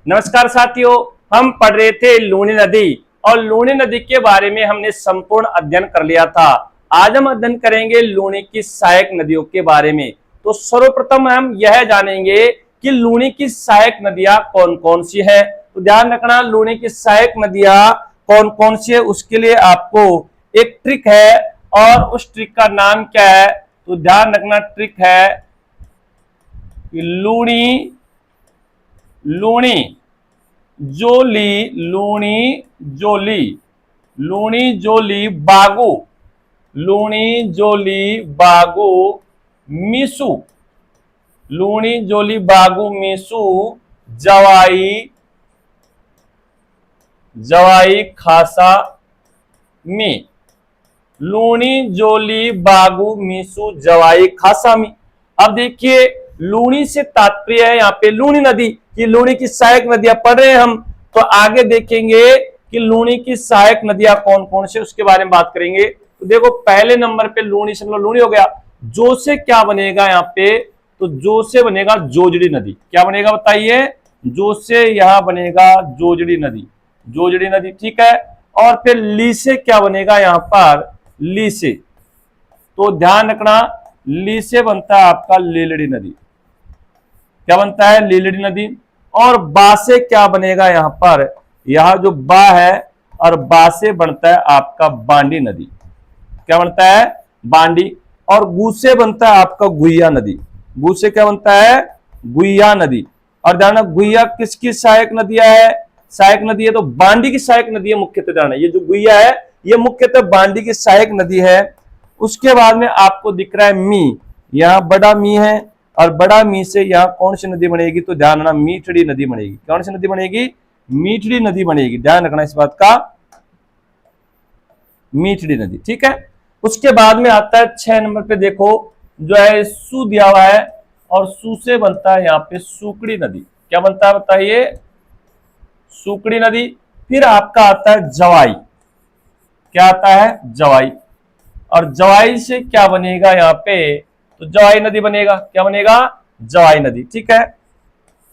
नमस्कार साथियों, हम पढ़ रहे थे लूनी नदी और लूनी नदी के बारे में हमने संपूर्ण अध्ययन कर लिया था। आज हम अध्ययन करेंगे लूनी की सहायक नदियों के बारे में। तो सर्वप्रथम हम यह जानेंगे कि लूनी की सहायक नदियां कौन कौन सी है। तो ध्यान रखना, लूनी की सहायक नदियां कौन कौन सी है उसके लिए आपको एक ट्रिक है और उस ट्रिक का नाम क्या है। तो ध्यान रखना, ट्रिक है कि लूनी लूनी जोली लूनी जोली लूनी जोली बागू लूनी जोली बागू मीसू लूनी जोली बागू मीसू जवाई जवाई खासा मी लूनी जोली बागू मीसू जवाई खासा मी। अब देखिए, लूनी से तात्पर्य है यहाँ पे लूनी नदी, कि लूनी की सहायक नदियां पढ़ रहे हैं हम। तो आगे देखेंगे कि लूनी की सहायक नदियां कौन कौन से, उसके बारे में बात करेंगे। तो देखो, पहले नंबर पे लूनी से मतलब लूनी हो गया। जो से क्या बनेगा यहाँ पे, तो जो से बनेगा जोजड़ी नदी। क्या बनेगा बताइए? जो से यहां बनेगा जोजड़ी नदी, जोजड़ी नदी, ठीक है। और फिर ली से क्या बनेगा यहाँ पर, ली से। तो ध्यान रखना, ली से बनता है आपका लीलड़ी नदी। क्या बनता है? लीलड़ी नदी। और बा से क्या बनेगा यहाँ पर, यह जो बा है और बा से बनता है आपका बांडी नदी। क्या बनता है? बांडी। और गु से बनता है आपका गुइया नदी। गु से क्या बनता है? गुइया नदी। और ध्यान, गुइया किसकी सहायक नदियां है? सहायक नदी है तो बांडी की सहायक नदी है मुख्यतः। ध्यान, ये जो गुइया है ये मुख्यतः बांडी की सहायक नदी है। उसके बाद में आपको दिख रहा है मी, यहाँ बड़ा मी है और बड़ा मी से यहाँ कौन सी नदी बनेगी? तो ध्यान रखना, मीठड़ी नदी बनेगी। कौन सी नदी बनेगी? मीठड़ी नदी बनेगी। ध्यान रखना इस बात का, मीठड़ी नदी, ठीक है। उसके बाद में आता है 6 नंबर पे, देखो जो है सू दिया हुआ है और सू से बनता है यहाँ पे सूकड़ी नदी। क्या बनता है बताइए? सूकड़ी नदी। फिर आपका आता है जवाई। क्या आता है? जवाई। और जवाई से क्या बनेगा यहाँ पे, तो जवाई नदी बनेगा। क्या बनेगा? जवाई नदी, ठीक है।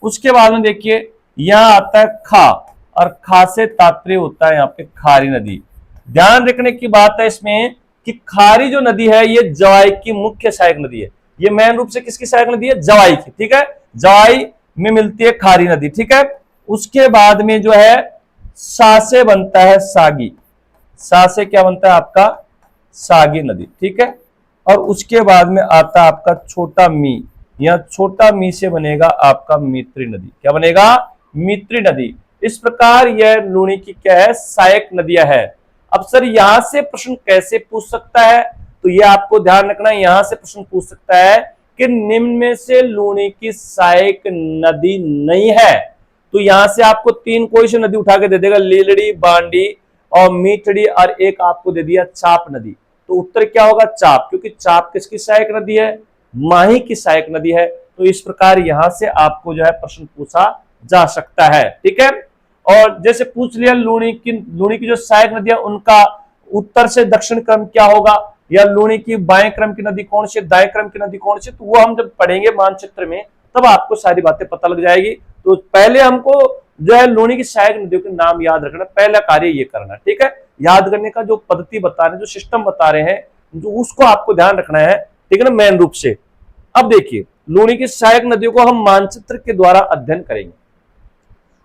उसके बाद में देखिए यहां आता है खा, और खा से तात्पर्य होता है यहाँ पे खारी नदी। ध्यान रखने की बात है इसमें कि खारी जो नदी है ये जवाई की मुख्य सहायक नदी है। ये मेन रूप से किसकी सहायक नदी है? जवाई की, ठीक है। जवाई में मिलती है खारी नदी, ठीक है। उसके बाद में जो है सा से बनता है सागी। सा से क्या बनता है आपका? सागी नदी, ठीक है। और उसके बाद में आता है आपका छोटा मी, यह छोटा मी से बनेगा आपका मित्री नदी। क्या बनेगा? मित्री नदी। इस प्रकार यह लूनी की क्या है? सहायक नदियां है। अब सर यहां से प्रश्न कैसे पूछ सकता है? तो यह आपको ध्यान रखना, यहां से प्रश्न पूछ सकता है कि निम्न में से लूनी की सहायक नदी नहीं है। तो यहां से आपको 3 कोई सी नदी उठा के दे देगा, लीलड़ी, बांडी और मीठड़ी, और एक आपको दे दिया चाप नदी। तो उत्तर क्या होगा? चाप, क्योंकि चाप किसकी सहायक नदी है? माही की सहायक नदी है। तो इस प्रकार यहां से आपको जो है प्रश्न पूछा जा सकता है, ठीक है। और जैसे पूछ लिया लूनी की जो सहायक नदी है उनका उत्तर से दक्षिण क्रम क्या होगा, या लूनी की बाएं क्रम की नदी कौन सी, दाएं क्रम की नदी कौन सी, तो वो हम जब पढ़ेंगे मानचित्र में तब आपको सारी बातें पता लग जाएगी। तो पहले हमको जो है लूनी की सहायक नदियों के नाम याद रखना, पहला कार्य ये करना, ठीक है। याद करने का जो पद्धति बता रहे हैं, जो सिस्टम बता रहे हैं, जो उसको आपको ध्यान रखना है, ठीक है ना, मेन रूप से। अब देखिए, लूनी की सहायक नदियों को हम मानचित्र के द्वारा अध्ययन करेंगे।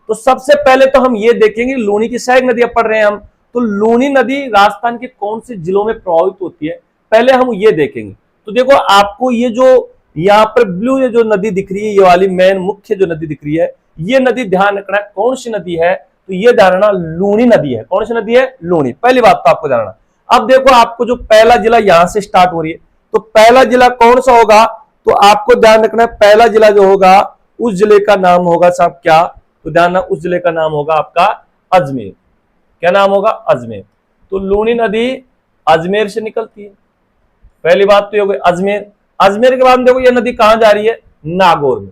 तो सबसे पहले तो हम ये देखेंगे लूनी की सहायक नदियां पढ़ रहे हैं हम, तो लूनी नदी राजस्थान के कौन से जिलों में प्रभावित होती है, पहले हम ये देखेंगे। तो देखो, आपको ये जो यहाँ पर ब्लू ये जो नदी दिख रही है, ये वाली मेन मुख्य जो नदी दिख रही है, ये नदी ध्यान रखना है कौन सी नदी है, तो ये ध्यान रखना लूनी नदी है। कौन सी नदी है? लूनी। पहली बात तो आपको ध्यान रखना। अब देखो, आपको जो पहला जिला यहां से स्टार्ट हो रही है, तो पहला जिला कौन सा होगा, तो आपको ध्यान रखना है पहला जिला जो होगा उस जिले का नाम होगा साहब क्या, तो ध्यान रखना उस जिले का नाम होगा आपका अजमेर। क्या नाम होगा? अजमेर। तो लूनी नदी अजमेर से निकलती है, पहली बात तो ये हो गई अजमेर। अजमेर के बाद देखो ये नदी कहां जा रही है? नागौर में।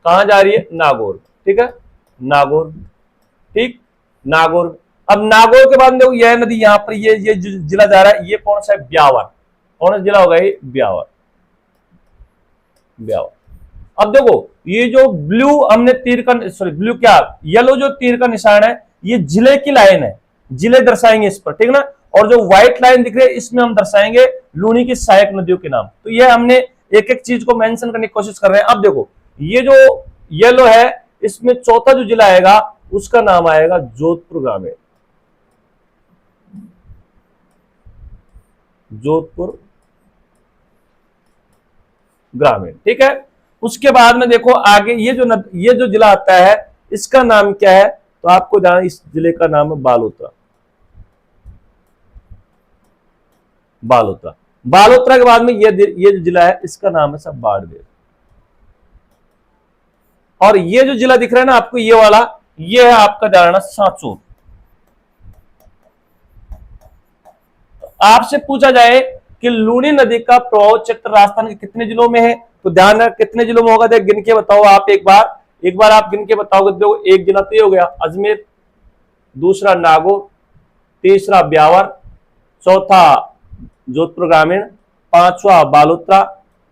कहां जा रही है? नागौर, ठीक है, नागौर, ठीक, नागौर। अब नागौर के बाद देखो यह नदी यहां पर ये जिला जा रहा है, ये कौन सा है? ब्यावर। कौन सा जिला होगा ये? ब्यावर, ब्यावर। अब देखो ये जो ब्लू हमने तीर का, सॉरी ब्लू क्या, येलो जो तीर का निशान है ये जिले की लाइन है, जिले दर्शाएंगे इस पर, ठीक ना। और जो व्हाइट लाइन दिख रही है इसमें हम दर्शाएंगे लूनी की सहायक नदियों के नाम। तो ये हमने एक एक चीज को मेंशन करने की कोशिश कर रहे हैं। अब देखो ये जो येलो है इसमें चौथा जो जिला आएगा उसका नाम आएगा जोधपुर ग्रामीण, जोधपुर ग्रामीण, ठीक है। उसके बाद में देखो आगे ये जो जिला आता है इसका नाम क्या है, तो आपको जाना इस जिले का नाम है बालोतरा, बालोतरा। बालोतरा के बाद में ये जो जिला है इसका नाम है सब बाड़मेर। और ये जो जिला दिख रहा है ना आपको ये वाला, ये है आपका जाना सांचौर। आपसे पूछा जाए कि लूनी नदी का प्रवाह क्षेत्र राजस्थान के कितने जिलों में है, तो ध्यान रख कितने जिलों में होगा, देख गिन के बताओ आप एक बार आप गिन के बताओगे। देखो एक जिला तो ये हो गया अजमेर, दूसरा नागौर, तीसरा ब्यावर, चौथा जोधपुर ग्रामीण, पांचवा बालोतरा,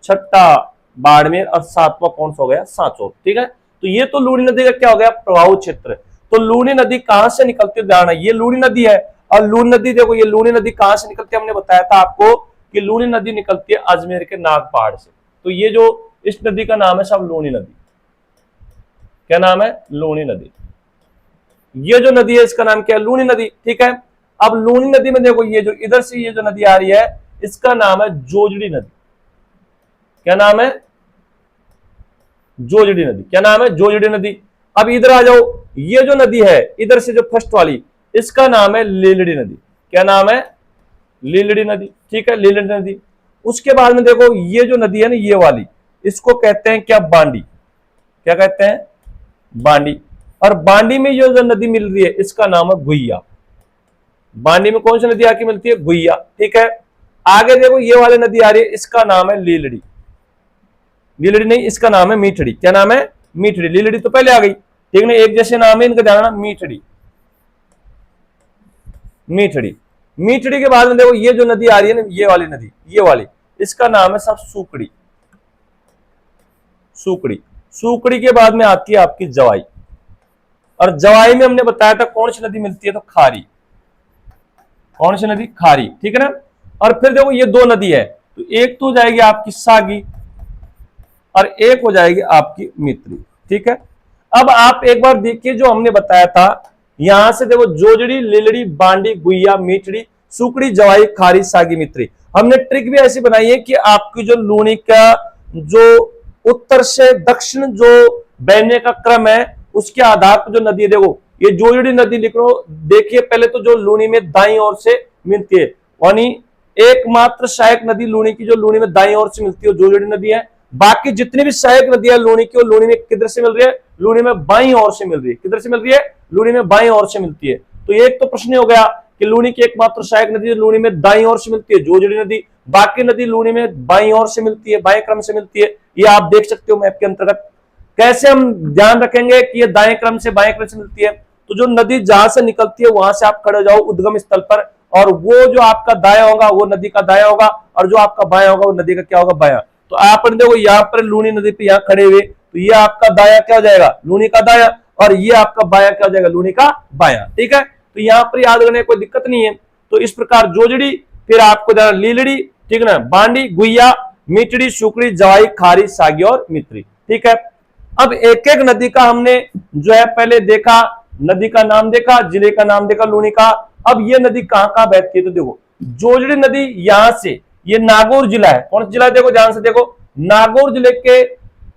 छठा बाड़मेर और सातवां कौन सा हो गया, सांचौर, ठीक है। तो ये तो लूनी नदी का क्या हो गया, प्रवाह क्षेत्र। तो लूनी नदी कहां से निकलती है, ध्यान है ये लूनी नदी है। और लूनी नदी देखो ये लूनी नदी कहां से निकलती है, हमने बताया था आपको कि लूनी नदी निकलती है अजमेर के नाग पहाड़ से। तो ये जो इस नदी का नाम है सब लूनी नदी, क्या नाम है, लूनी नदी। ये जो नदी है इसका नाम क्या है, लूनी नदी, ठीक है। अब लूनी नदी में देखो ये जो इधर से ये जो नदी आ रही है इसका नाम है जोजड़ी नदी, क्या नाम है, जोजड़ी नदी, क्या नाम है, जोजड़ी नदी। अब इधर आ जाओ, ये जो नदी है इधर से जो फर्स्ट वाली इसका नाम है लीलड़ी नदी, क्या नाम है, लीलड़ी नदी, ठीक है, लीलड़ी नदी। उसके बाद में देखो ये जो नदी है ना ये वाली, इसको कहते हैं क्या, बांडी, क्या कहते हैं, बांडी। और बांडी में जो नदी मिल रही है इसका नाम है गुइया। बांडी में कौन सी नदी आके मिलती है, गुइया, ठीक है। आगे देखो ये वाली नदी आ रही है इसका नाम है लीलड़ी, लीलड़ी नहीं इसका नाम है मीठड़ी, क्या नाम है, मीठड़ी। लीलड़ी तो पहले आ गई, ठीक ना, एक जैसे नाम है इनका जानना, मीठड़ी, मीठड़ी। मीठड़ी के बाद में देखो ये जो नदी आ रही है ना ये वाली नदी, ये वाली, इसका नाम है सब सूकड़ी, सूकड़ी। सूकड़ी के बाद में आती है आपकी जवाई, और जवाई में हमने बताया था कौन सी नदी मिलती है, तो खारी, कौन सी नदी, खारी, ठीक है ना। और फिर देखो ये दो नदी है, तो एक तो हो जाएगी आपकी सागी और एक हो जाएगी आपकी मित्री, ठीक है। अब आप एक बार देखिए जो हमने बताया था, यहां से देखो जोजड़ी, लीलड़ी, बांडी, गुइया, मीठड़ी, सुकड़ी, जवाई, खारी, सागी, मित्री। हमने ट्रिक भी ऐसी बनाई है कि आपकी जो लूनी का जो उत्तर से दक्षिण जो बहने का क्रम है उसके आधार पर जो नदी है, देखो ये जोजड़ी नदी लिख लो, देखिए पहले तो जो लूनी में दाईं ओर से मिलती है, यानी एकमात्र सहायक नदी लूनी की जो लूनी में दाईं ओर से मिलती है जोजड़ी नदी है। बाकी जितनी भी सहायक नदियां लूनी की, लूनी में किधर से मिल रही है, लूनी में बाईं ओर से मिल रही है, किधर से मिल रही है, लूनी में बाईं ओर से मिलती है। तो एक तो प्रश्न हो गया कि लूनी की एकमात्र सहायक नदी लूनी में दाईं ओर से मिलती है जोजड़ी नदी, बाकी नदी लूनी में बाईं ओर से मिलती है, बाएं क्रम से मिलती है। ये आप देख सकते हो मैप के अंतर्गत। कैसे हम ध्यान रखेंगे कि ये दाएं क्रम से बाएं क्रम से मिलती है, तो जो नदी जहां से निकलती है वहां से आप खड़े हो जाओ उद्गम स्थल पर, और वो जो आपका दाया होगा वो नदी का दाया होगा, और जो आपका बाया होगा वो नदी का क्या होगा, बाया। तो आप देखो यहाँ पर लूनी नदी पे यहाँ खड़े हुए, तो ये आपका दाया क्या हो जाएगा, लूनी का दाया, और ये आपका बाया क्या हो जाएगा, लूनी का बाया, ठीक है। तो यहाँ पर याद रखने कोई दिक्कत नहीं है। तो इस प्रकार जोजड़ी, फिर आपको जाना लीलड़ी, ठीक है ना, बांडी, गुइया, मीठड़ी, सुकड़ी, जवाई, खारी, सागी और मित्री, ठीक है। अब एक एक नदी का हमने जो है पहले देखा, नदी का नाम देखा, जिले का नाम देखा लूनी का। अब ये नदी कहां कहां बहती है, तो देखो जोजड़ी नदी यहां से, ये नागौर जिला है, कौन सा जिला है, देखो ध्यान से देखो, नागौर जिले के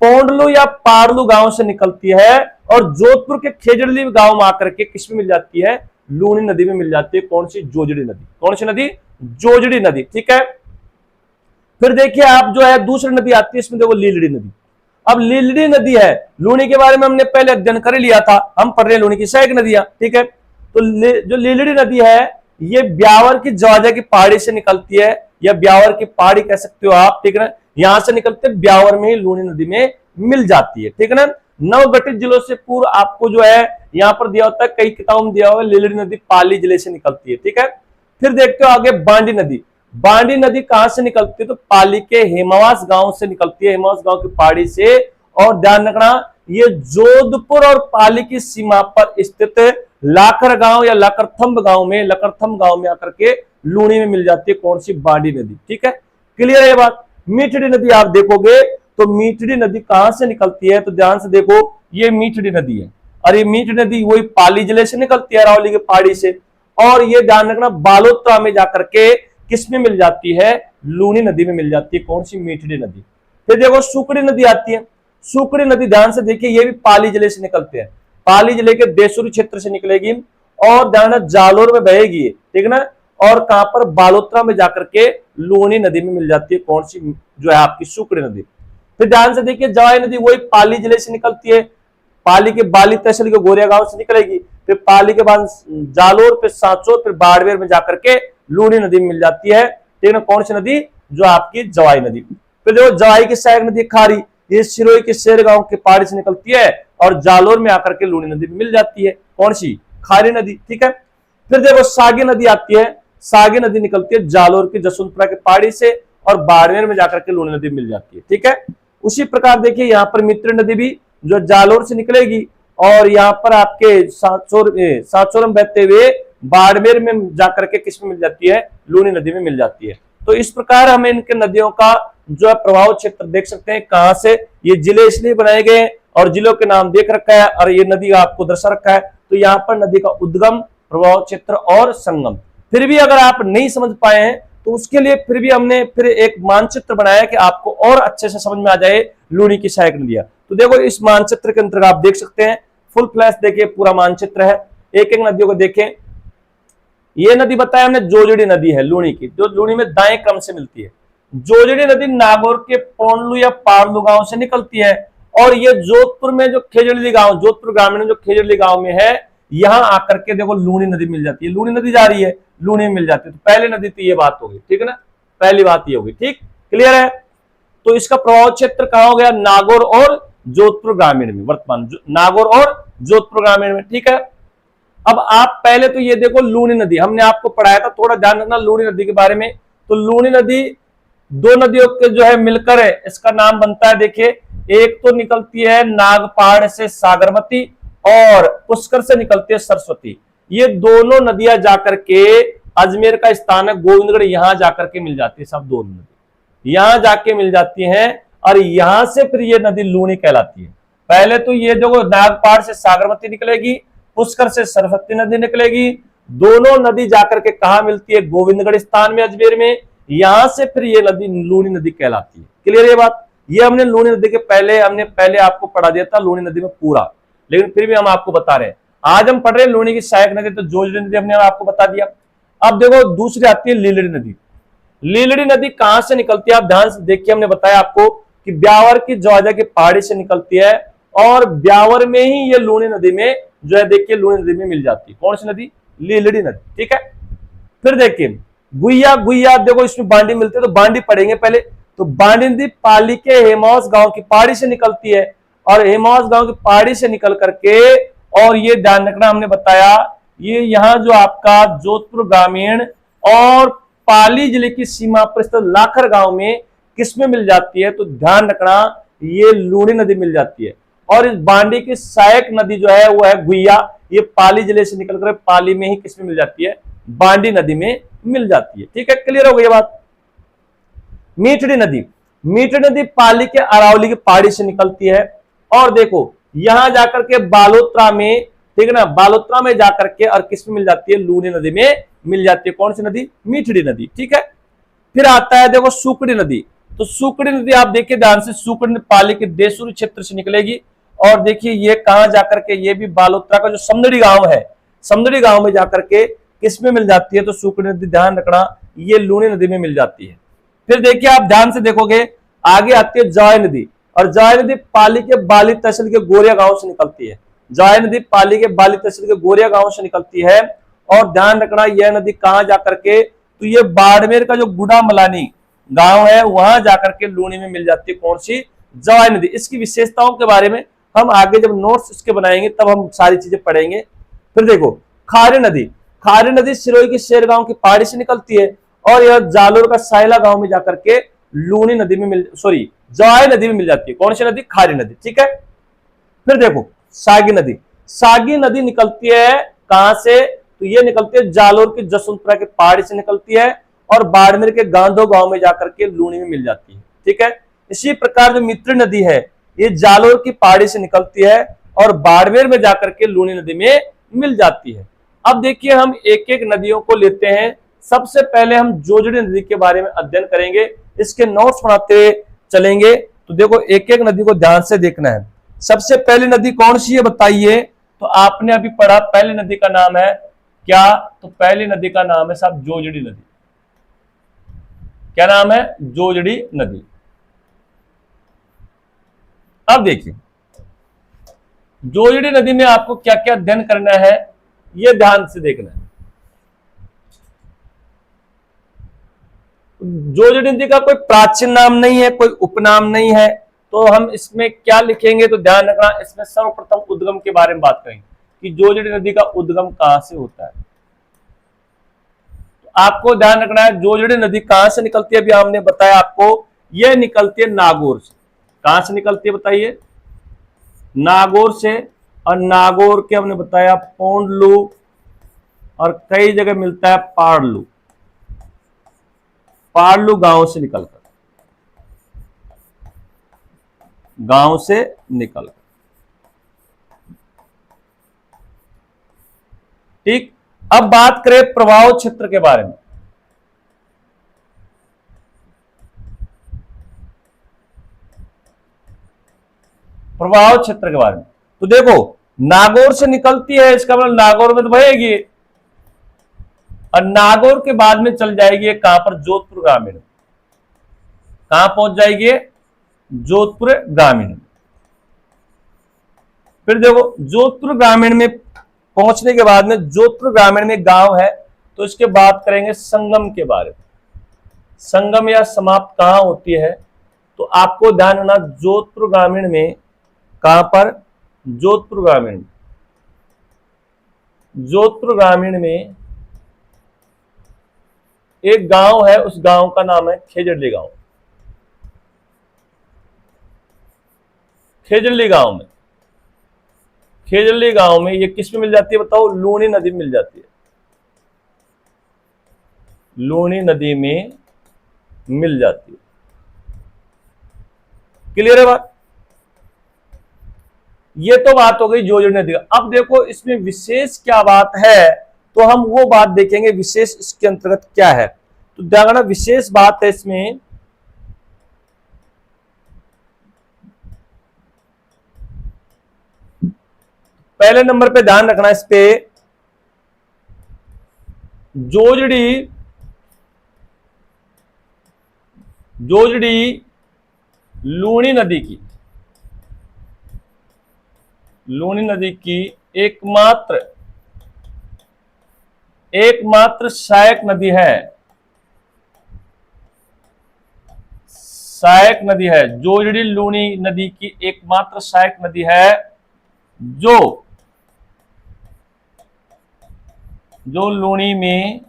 पोंडलू या पारलू गांव से निकलती है, और जोधपुर के खेजड़ली गांव में आकर के किसमें मिल जाती है, लूनी नदी में मिल जाती है। कौन सी, जोजड़ी नदी, कौन सी नदी, जोजड़ी नदी, ठीक है। फिर देखिए आप जो है दूसरी नदी आती है इसमें, देखो लीलड़ी नदी। अब लीलड़ी नदी है, लूनी के बारे में हमने पहले अध्ययन कर लिया था, हम पढ़ रहे हैं लूनी की सहायक नदियां, ठीक है। तो जो लीलड़ी नदी है ये ब्यावर की जवाजा की पहाड़ी से निकलती है, या ब्यावर की पहाड़ी कह सकते हो आप, ठीक है ना, यहां से निकलते ब्यावर में ही लूनी नदी में मिल जाती है, ठीक है ना। नवगठित जिलों से पूर्व आपको जो है यहाँ पर दिया होता है, कई किताबों में दिया हुआ है लीलड़ी नदी पाली जिले से निकलती है, ठीक है। फिर देखते हो आगे बांडी नदी। बांडी नदी कहां से निकलती है, तो पाली के हेमावास गांव से निकलती है, हेमावास गांव की पहाड़ी से, और ध्यान रखना ये जोधपुर और पाली की सीमा पर स्थित लाकर गांव या लकरथंब गांव में आकर के लूणी में मिल जाती है कौन सी, बांडी नदी। ठीक है, क्लियर है ये बात। मीठड़ी नदी आप देखोगे तो मीठड़ी नदी कहां से निकलती है, तो ध्यान से देखो ये मीठड़ी नदी है और ये मीठड़ी नदी वही पाली जिले से निकलती है, अरावली के पहाड़ी से। और ये ध्यान रखना बालोतरा में जाकर के किस में मिल जाती है, लूनी नदी में मिल जाती है कौन सी, मीठड़ी नदी। फिर देखो सुकड़ी नदी आती है। सुकड़ी नदी ध्यान से देखिए ये भी पाली जिले से निकलते हैं, पाली जिले के देसुरी क्षेत्र से निकलेगी और ध्यान जालोर में बहेगी, ठीक है ना। और कहां पर, बालोतरा में जाकर के लूनी नदी में मिल जाती है कौन सी, जो है आपकी सुकड़ी नदी। फिर ध्यान से देखिए जवाई नदी वही पाली जिले से निकलती है, पाली के बाली तहसील के गोरिया गांव से निकलेगी, फिर पाली के बाद जालोर, फिर सांचौर, फिर बाड़मेर में जाकर के लूनी नदी में मिल जाती है, ठीक है ना, कौन सी नदी, जो आपकी जवाई नदी। फिर देखो जवाई की सहायक नदी खारी, ये सिरोही के शेर गांव के पहाड़ी से निकलती है और जालोर में आकर के लूनी नदी में मिल जाती है कौन सी, खारी नदी। ठीक है, फिर देखो सागी नदी आती है, सागी नदी निकलती है जालोर की जसवंतपुरा के पहाड़ी से और बाड़मेर में जाकर के लूनी नदी मिल जाती है। ठीक है, उसी प्रकार देखिए यहाँ पर मित्र नदी भी जो जालोर से निकलेगी और यहाँ पर आपके सांचौर में बहते हुए बाड़मेर में जाकर के किस में मिल जाती है, लूनी नदी में मिल जाती है। तो इस प्रकार हमें इनके नदियों का जो है प्रभाव क्षेत्र देख सकते हैं, कहां से ये जिले इसलिए बनाए गए और जिलों के नाम देख रखा है और ये नदी आपको दर्शा रखा है। तो यहाँ पर नदी का उद्गम, प्रभाव क्षेत्र और संगम। फिर भी अगर आप नहीं समझ पाए हैं तो उसके लिए फिर भी हमने फिर एक मानचित्र बनाया कि आपको और अच्छे से समझ में आ जाए लूनी की सहायक नदियां। तो देखो इस मानचित्र के अंतर्गत आप देख सकते हैं, फुल फ्लैश देखिए पूरा मानचित्र है, एक एक नदियों को देखें। ये नदी बताया हमने जोजड़ी नदी है लूनी की, जो लूनी में दाएं क्रम से मिलती है। जोजड़ी नदी नागौर के पोंडलू या पारलू गांव से निकलती है और ये जोधपुर में जो खेजड़ली गांव, जोधपुर ग्रामीण में जो खेजड़ली गांव में है, यहां आकर के देखो लूनी नदी मिल जाती है। लूनी नदी जा रही है, लूनी में मिल जाती है। तो पहले नदी तो ये बात होगी, ठीक है ना, पहली बात ये होगी। ठीक, क्लियर है। तो इसका प्रभाव क्षेत्र कहां हो गया, नागौर और जोधपुर ग्रामीण में, वर्तमान नागौर और जोधपुर ग्रामीण में। ठीक है, अब आप पहले तो ये देखो लूनी नदी हमने आपको पढ़ाया था, थोड़ा ध्यान रखना लूनी नदी के बारे में। तो लूनी नदी दो नदियों के जो है मिलकर है, इसका नाम बनता है, देखिए एक तो निकलती है नागपहाड़ से सागरमती और पुष्कर से निकलती है सरस्वती। ये दोनों नदियां जाकर के अजमेर का स्थान है गोविंदगढ़, यहां जाकर के मिल जाती है, सब दोनों नदी यहां जाके मिल जाती हैं और यहां से फिर ये नदी लूनी कहलाती है। पहले तो ये जो नागपहाड़ से सागरमती निकलेगी, पुष्कर से सरस्वती नदी निकलेगी, दोनों नदी जाकर के कहा मिलती है, गोविंदगढ़ स्थान में अजमेर में, यहां से फिर ये नदी लूनी नदी कहलाती है। क्लियर ये बात, ये हमने लूनी नदी के पहले आपको पढ़ा दिया था लूनी नदी में पूरा, लेकिन फिर भी हम आपको बता रहे हैं। आज हम पढ़ रहे हैं लूनी की सहायक नदी, तो जोजड़ी नदी हमने आपको बता दिया। अब देखो दूसरी आती है लीलड़ी नदी। लीलड़ी नदी कहां से निकलती है, आप ध्यान से देखिए, हमने बताया आपको कि ब्यावर की ज्वाजा की पहाड़ी से निकलती है और ब्यावर में ही ये लूनी नदी में जो है देखिए लूनी नदी में मिल जाती है। कौन सी नदी, लीलड़ी नदी। ठीक है, फिर देखिए गुइया देखो इसमें बांडी मिलती है, तो बांडी पढ़ेंगे पहले। तो बांडी नदी पाली के हेमौस गांव की पहाड़ी से निकलती है और हेमौस गांव की पहाड़ी से निकल करके, और ये ध्यान रखना हमने बताया, ये यहाँ जो आपका जोधपुर ग्रामीण और पाली जिले की सीमा पर स्थित लाखर गांव में किसमें मिल जाती है, तो ध्यान रखना ये लूनी नदी मिल जाती है। और इस बांडी की सहायक नदी जो है वो है गुइया, ये पाली जिले से निकलकर पाली में ही किसमें मिल जाती है, बांडी नदी में मिल जाती है। ठीक है, क्लियर हो गई बात। मीठड़ी नदी पाली के अरावली की पहाड़ी से निकलती है और देखो यहां जाकर के बालोतरा में, ठीक है ना, बालोतरा में जाकर के और किसमें मिल जाती है, लूनी नदी में मिल जाती है। कौन सी नदी, मीठड़ी नदी। ठीक है, फिर आता है देखो सुकड़ी नदी। तो सुकड़ी नदी आप देखिए ध्यान से, सुकड़ी नदी पाली के देसुरी क्षेत्र से निकलेगी और देखिए ये कहां जाकर के, ये भी बालोतरा का जो समदड़ी गांव है, समदड़ी गांव में जाकर के किसमें मिल जाती है, तो सुकड़ी नदी, ध्यान रखना ये लूनी नदी में मिल जाती है। फिर देखिए आप ध्यान से देखोगे आगे आती है जवाई नदी, और जवाई नदी पाली के बाली तहसील के गोरिया गांव से निकलती है। जवाई नदी पाली के बाली तहसील के गोरिया गांव से निकलती है और ध्यान रखना यह नदी कहां जाकर के, तो ये बाड़मेर का जो गुड़ा मलानी गांव है वहां जाकर के लूनी में मिल जाती है। कौन सी, जवाई नदी। इसकी विशेषताओं के बारे में हम आगे जब नोट्स इसके बनाएंगे तब हम सारी चीजें पढ़ेंगे। फिर देखो खारी नदी सिरोही के शेर गांव की पहाड़ी से निकलती है और यह जालोर का सायला गांव में जाकर के लूनी नदी में जवाई नदी में मिल जाती है। कौन सी नदी? खारी नदी। ठीक है, फिर देखो सागी नदी। सागी नदी निकलती है कहां से? तो ये निकलती है जालोर की जसवंतपुरा के पहाड़ी से निकलती है और बाड़मेर के गांधो गांव में जाकर के लूनी में मिल जाती है। ठीक है, इसी प्रकार जो मित्री नदी है ये जालोर की पहाड़ी से निकलती है और बाड़मेर में जाकर के लूनी नदी में मिल जाती है। अब देखिए हम एक एक नदियों को लेते हैं। सबसे पहले हम जोजड़ी नदी के बारे में अध्ययन करेंगे, इसके नोट्स बनाते चलेंगे। तो देखो एक एक नदी को ध्यान से देखना है। सबसे पहली नदी कौन सी है बताइए? तो आपने अभी पढ़ा पहली नदी का नाम है क्या? तो पहली नदी का नाम है साहब जोजड़ी नदी। क्या नाम है? जोजड़ी नदी। अब देखिए जोजड़ी नदी में आपको क्या क्या अध्ययन करना है ये ध्यान से देखना है। जोजड़ी नदी का कोई प्राचीन नाम नहीं है, कोई उपनाम नहीं है, तो हम इसमें क्या लिखेंगे? तो ध्यान रखना, इसमें सर्वप्रथम उद्गम के बारे में बात करेंगे कि जोजड़ी नदी का उद्गम कहां से होता है। तो आपको ध्यान रखना है जोजड़ी नदी कहां से निकलती है। अभी हमने बताया आपको, यह निकलती है नागौर से। कहां से निकलती है बताइए? नागौर से। और नागौर के हमने बताया पोंडलू और कई जगह मिलता है पाड़लू। पाड़लू गांव से निकलकर, गांव से निकलकर। ठीक, अब बात करें प्रवाह क्षेत्र के बारे में। प्रवाह क्षेत्र के बारे में तो देखो नागौर से निकलती है, इसका मतलब नागौर में तो बहेगी और नागौर के बाद में चल जाएगी कहां पर? जोधपुर ग्रामीण। कहां पहुंच जाएगी? जोधपुर ग्रामीण। फिर देखो जोधपुर ग्रामीण में पहुंचने के बाद में जोधपुर ग्रामीण में गांव है, तो इसके बात करेंगे संगम के बारे में। संगम या समाप्त कहां होती है? तो आपको ध्यान रखना जोधपुर ग्रामीण में। कहां पर? जोधपुर ग्रामीण। जोधपुर ग्रामीण में एक गांव है, उस गांव का नाम है खेजड़ली गांव। खेजड़ली गांव में, खेजड़ली गांव में ये किस में मिल जाती है बताओ? लूनी नदी में मिल जाती है। लूनी नदी में मिल जाती है। क्लियर है बात? ये तो बात हो गई जोजड़ी नदी का। अब देखो इसमें विशेष क्या बात है, तो हम वो बात देखेंगे विशेष इसके अंतर्गत क्या है। तो ध्यान, विशेष बात है इसमें पहले नंबर पे ध्यान रखना, इस पे जोजड़ी लूनी नदी की एकमात्र सहायक नदी है। सहायक नदी है जोजड़ी लूनी नदी की एकमात्र सहायक नदी है जो लूनी में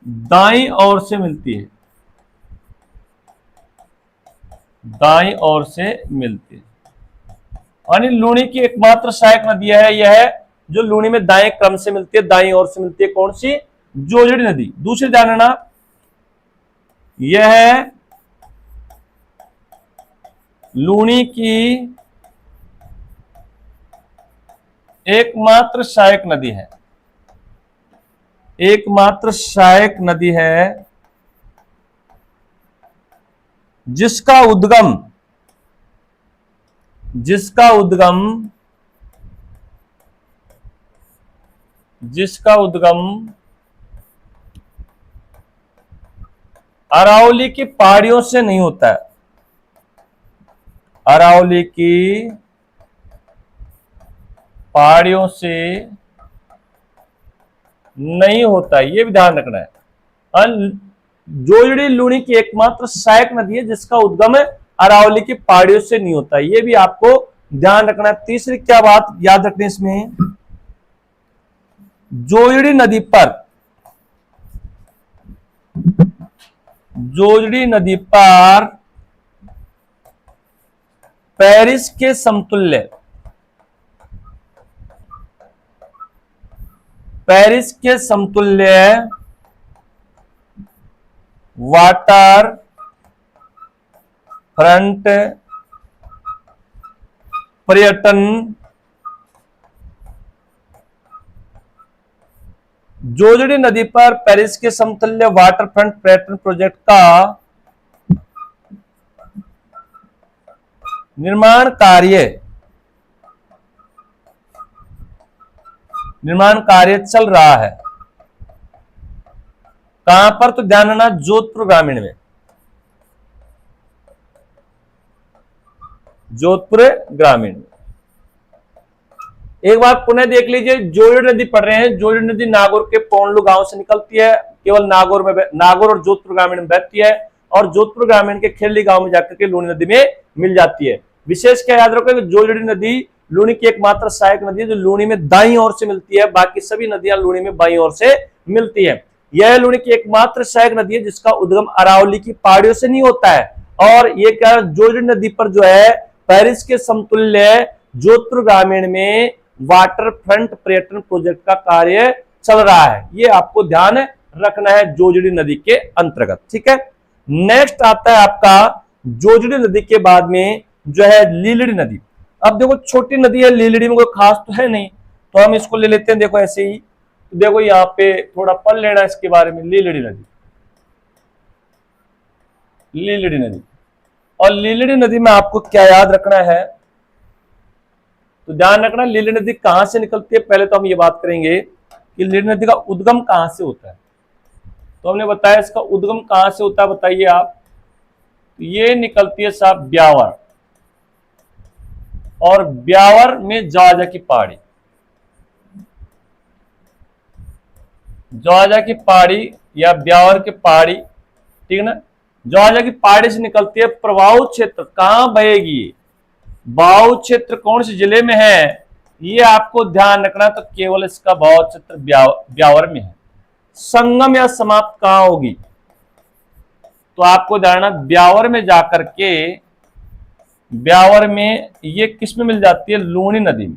दाईं ओर से मिलती है। दाईं ओर से मिलती है, यानी लूनी की एकमात्र सहायक नदी है यह जो लूनी में दाएं क्रम से मिलती है, दाईं ओर से मिलती है। कौन सी? जोजड़ी नदी। दूसरी ध्यान रखना, यह लूनी की एकमात्र सहायक नदी है। एकमात्र सहायक नदी है जिसका उद्गम अरावली की पहाड़ियों से नहीं होता है। अरावली की पहाड़ियों से नहीं होता है, ये भी ध्यान रखना है। जोजड़ी लूनी की एकमात्र सहायक नदी है जिसका उद्गम अरावली की पहाड़ियों से नहीं होता है, ये भी आपको ध्यान रखना है। तीसरी क्या बात याद रखनी इसमें, जोजड़ी नदी पर जोजड़ी नदी पर पेरिस के समतुल्य, पेरिस के समतुल्य वाटर फ्रंट पर्यटन, जोजड़ी नदी पर पेरिस के समतुल्य वाटर फ्रंट पर्यटन प्रोजेक्ट का निर्माण कार्य चल रहा है। कहां पर? तो ध्यान रखना, जोधपुर ग्रामीण में, जोधपुर ग्रामीण में। एक बार पुनः देख लीजिए, जोजड़ी नदी पढ़ रहे हैं। जोजड़ी नदी नागौर के पोंडलू गांव से निकलती है, केवल नागौर और जोधपुर ग्रामीण में बहती है, और जोधपुर ग्रामीण के खेरली गांव में जाकर के लूनी नदी में मिल जाती है। विशेष क्या याद रखो कि जोजड़ी नदी लूनी की एकमात्र सहायक नदी है जो लूनी में दाईं ओर से मिलती है, बाकी सभी नदियां लूनी में बाईं ओर से मिलती है। यह लूनी की एकमात्र सहायक नदी है जिसका उद्गम अरावली की पहाड़ियों से नहीं होता है। और ये क्या, जोजड़ी नदी पर जो है पेरिस के समतुल्य जोधपुर ग्रामीण में वाटर फ्रंट पर्यटन प्रोजेक्ट का कार्य चल रहा है। ये आपको ध्यान रखना है जोजड़ी नदी के अंतर्गत, ठीक है। नेक्स्ट आता है आपका जोजड़ी नदी के बाद में जो है लीलड़ी नदी। अब देखो छोटी नदी है, लीलड़ी में कोई खास तो है नहीं, तो हम इसको ले लेते हैं। देखो ऐसे ही, तो देखो यहाँ पे थोड़ा पढ़ लेना इसके बारे में। लीलड़ी नदी, लीलड़ी नदी, और लीलड़ी नदी में आपको क्या याद रखना है, तो ध्यान रखना लीलड़ी नदी कहां से निकलती है। पहले तो हम ये बात करेंगे कि लीलड़ी नदी का उद्गम कहां से होता है। तो हमने बताया इसका उद्गम कहां से होता है, बताइए आप। तो ये निकलती है साहब ब्यावर, और ब्यावर में जवाजा की पहाड़ी, जवाजा की पहाड़ी या ब्यावर की पहाड़ी, ठीक है ना। जवाजा की पहाड़ी से निकलती है। प्रवाह क्षेत्र कहां बहेगी, बाहु क्षेत्र कौन से जिले में है, ये आपको ध्यान रखना। तो केवल इसका बाहु क्षेत्र ब्यावर में है। संगम या समाप्त कहां होगी, तो आपको ध्यान रखना ब्यावर में जाकर के, ब्यावर में ये किस में मिल जाती है, लूनी नदी में।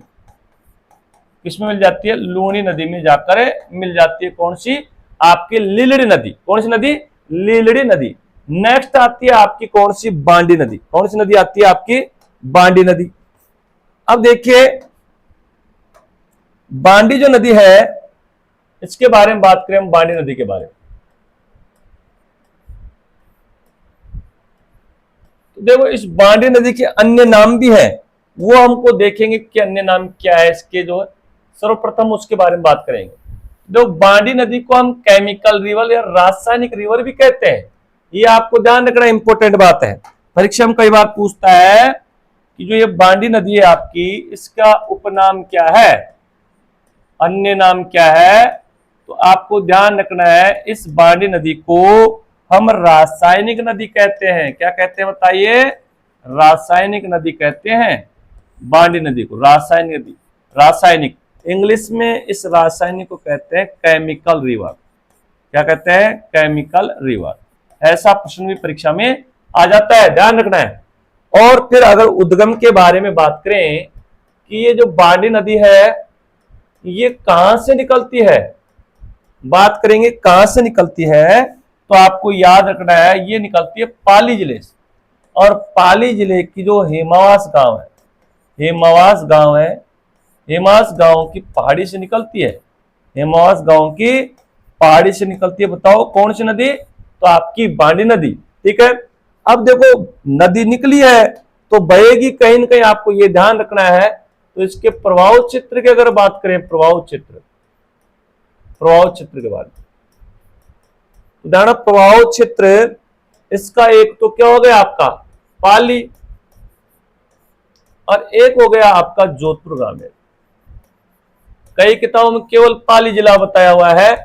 किस में मिल जाती है, लूनी नदी में जाकर मिल जाती है। कौन सी, आपकी लीलड़ी नदी। कौन सी नदी, लीलड़ी नदी। नेक्स्ट आती है आपकी कौन सी, बांडी नदी। कौन सी नदी आती है आपकी, बांडी नदी। अब देखिए बांडी जो नदी है, इसके बारे में बात करें हम, बांडी नदी के बारे में। तो देखो इस बांडी नदी के अन्य नाम भी है, वो हमको देखेंगे कि अन्य नाम क्या है इसके, जो सर्वप्रथम उसके बारे में बात करेंगे। देखो बांडी नदी को हम केमिकल रिवर या रासायनिक रिवर भी कहते हैं। ये आपको ध्यान रखना इंपॉर्टेंट बात है, परीक्षा में कई बार पूछता है कि जो ये बांडी नदी है आपकी, इसका उपनाम क्या है, अन्य नाम क्या है। तो आपको ध्यान रखना है इस बांडी नदी को हम रासायनिक नदी कहते हैं। क्या कहते हैं बताइए, रासायनिक नदी कहते हैं बांडी नदी को। रासायनिक नदी, रासायनिक, इंग्लिश में इस रासायनिक को कहते हैं केमिकल रिवर। क्या कहते हैं, केमिकल रिवर। ऐसा प्रश्न भी परीक्षा में आ जाता है, ध्यान रखना है। और फिर अगर उद्गम के बारे में बात करें कि ये जो बांडी नदी है ये कहां से निकलती है, बात करेंगे कहां से निकलती है, तो आपको याद रखना है ये निकलती है पाली जिले से। और पाली जिले की जो हेमावास गांव है, हेमावास गांव है, हेमावास गांव की पहाड़ी से निकलती है। हेमावास गांव की पहाड़ी से निकलती है। बताओ कौन सी नदी, तो आपकी बांडी नदी, ठीक है। अब देखो नदी निकली है तो बहेगी कहीं ना कहीं, आपको ये ध्यान रखना है। तो इसके प्रवाह क्षेत्र की अगर बात करें, प्रवाह क्षेत्र, प्रवाह क्षेत्र के बारे में उदाहरण, प्रवाह क्षेत्र इसका एक तो क्या हो गया आपका पाली, और एक हो गया आपका जोधपुर ग्रामीण। कई किताबों में केवल पाली जिला बताया हुआ है,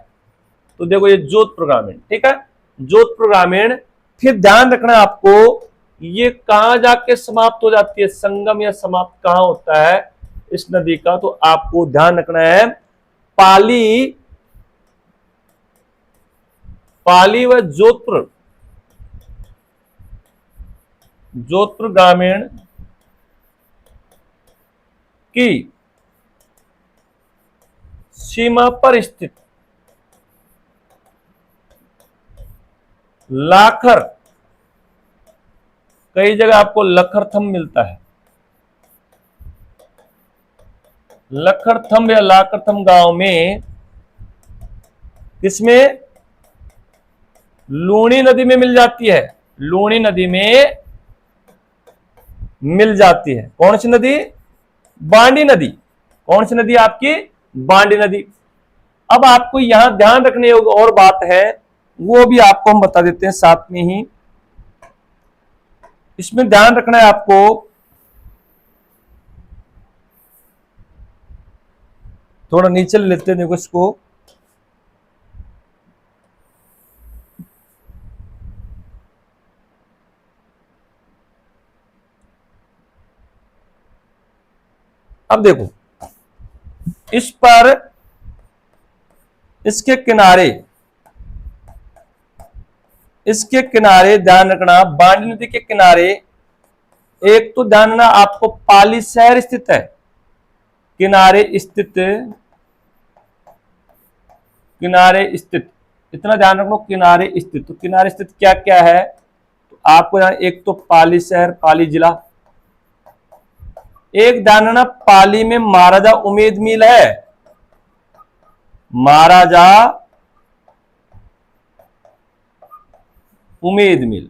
तो देखो ये जोधपुर ग्रामीण, ठीक है, जोधपुर ग्रामीण। फिर ध्यान रखना आपको ये कहां जाके समाप्त हो जाती है, संगम या समाप्त कहां होता है इस नदी का, तो आपको ध्यान रखना है पाली, पाली व जोधपुर, जोधपुर ग्रामीण की सीमा पर स्थित लाखर, कई जगह आपको लखरथम मिलता है, लखरथम या लाखरथम गांव में, किसमें, लूणी नदी में मिल जाती है, लूणी नदी में मिल जाती है। कौन सी नदी? बांडी नदी। कौन सी नदी आपकी? बांडी नदी। अब आपको यहां ध्यान रखने योग्य और बात है, वो भी आपको हम बता देते हैं साथ में ही। इसमें ध्यान रखना है आपको, थोड़ा नीचे लेते हैं, देखो इसको, अब देखो इस पर, इसके किनारे, इसके किनारे ध्यान रखना, बांडी नदी के किनारे एक तो ध्यान रखना आपको पाली शहर स्थित है, किनारे स्थित, किनारे स्थित, इतना ध्यान रखो, किनारे स्थित। तो किनारे स्थित क्या क्या है, तो आपको एक तो पाली शहर, पाली जिला, एक ध्यान रखना पाली में महाराजा उमेद मिल है, महाराजा उमेद मिल,